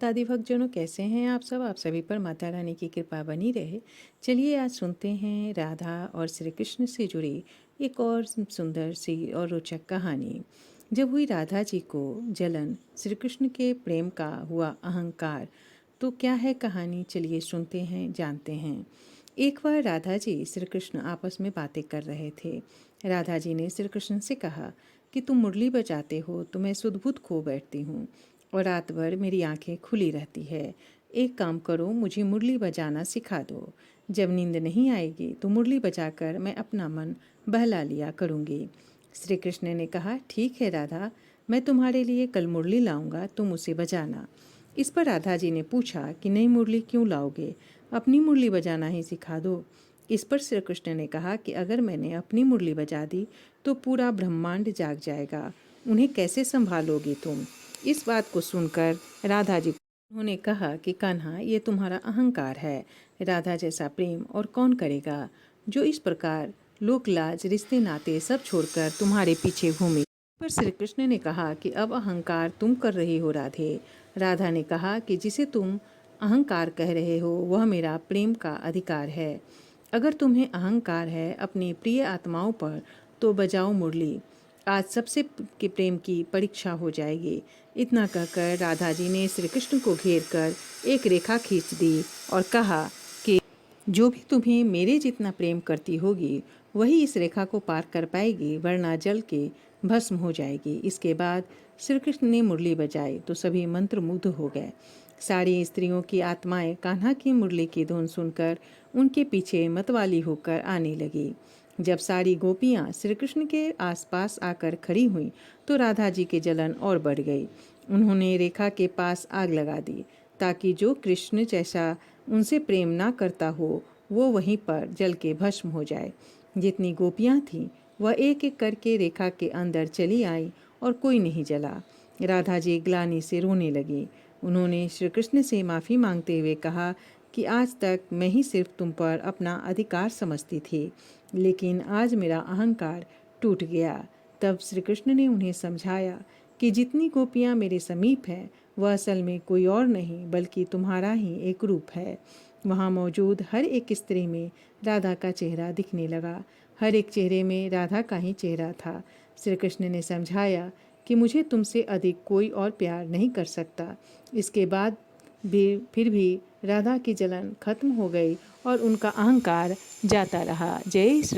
दादी भक्तजनों, कैसे हैं आप सभी पर माता रानी की कृपा बनी रहे। चलिए आज सुनते हैं राधा और श्री कृष्ण से जुड़ी एक और सुंदर सी और रोचक कहानी। जब हुई राधा जी को जलन, श्री कृष्ण के प्रेम का हुआ अहंकार। तो क्या है कहानी, चलिए सुनते हैं, जानते हैं। एक बार राधा जी श्री कृष्ण आपस में बातें कर रहे थे। राधा जी ने श्री कृष्ण से कहा कि तुम मुरली बजाते हो तो मैं सुध-बुध खो बैठती हूँ और रात भर मेरी आंखें खुली रहती है। एक काम करो, मुझे मुरली बजाना सिखा दो। जब नींद नहीं आएगी तो मुरली बजाकर मैं अपना मन बहला लिया करूँगी। श्री कृष्ण ने कहा, ठीक है राधा, मैं तुम्हारे लिए कल मुरली लाऊंगा, तुम उसे बजाना। इस पर राधा जी ने पूछा कि नई मुरली क्यों लाओगे, अपनी मुरली बजाना ही सिखा दो। इस पर श्री कृष्ण ने कहा कि अगर मैंने अपनी मुरली बजा दी तो पूरा ब्रह्मांड जाग जाएगा, उन्हें कैसे संभालोगे तुम। इस बात को सुनकर राधा जी उन्होंने कहा कि कान्हा, ये तुम्हारा अहंकार है। राधा जैसा प्रेम और कौन करेगा, जो इस प्रकार लोक लाज रिश्ते नाते सब छोड़कर तुम्हारे पीछे घूमे। पर श्री कृष्ण ने कहा कि अब अहंकार तुम कर रही हो राधे। राधा ने कहा कि जिसे तुम अहंकार कह रहे हो वह मेरा प्रेम का अधिकार है। अगर तुम्हें अहंकार है अपनी प्रिय आत्माओं पर तो बजाओ मुरली, आज सबसे के प्रेम की परीक्षा हो जाएगी। इतना कहकर राधा जी ने श्री कृष्ण को घेर कर एक रेखा खींच दी और कहा कि जो भी तुम्हें मेरे जितना प्रेम करती होगी वही इस रेखा को पार कर पाएगी, वरना जल के भस्म हो जाएगी। इसके बाद श्री कृष्ण ने मुरली बजाई तो सभी मंत्रमुग्ध हो गए। सारी स्त्रियों की आत्माएं कान्हा की मुरली की धुन सुनकर उनके पीछे मतवाली होकर आने लगी। जब सारी गोपियां श्री कृष्ण के आसपास आकर खड़ी हुईं तो राधा जी के जलन और बढ़ गई। उन्होंने रेखा के पास आग लगा दी ताकि जो कृष्ण जैसा उनसे प्रेम ना करता हो वो वहीं पर जल के भस्म हो जाए। जितनी गोपियां थीं वह एक एक करके रेखा के अंदर चली आई और कोई नहीं जला। राधा जी ग्लानि से रोने लगी। उन्होंने श्री कृष्ण से माफ़ी मांगते हुए कहा कि आज तक मैं ही सिर्फ तुम पर अपना अधिकार समझती थी, लेकिन आज मेरा अहंकार टूट गया। तब श्री कृष्ण ने उन्हें समझाया कि जितनी गोपियां मेरे समीप हैं वह असल में कोई और नहीं बल्कि तुम्हारा ही एक रूप है। वहाँ मौजूद हर एक स्त्री में राधा का चेहरा दिखने लगा। हर एक चेहरे में राधा का ही चेहरा था। श्री कृष्ण ने समझाया कि मुझे तुमसे अधिक कोई और प्यार नहीं कर सकता। इसके बाद भी फिर भी राधा की जलन खत्म हो गई और उनका अहंकार जाता रहा। जय श्री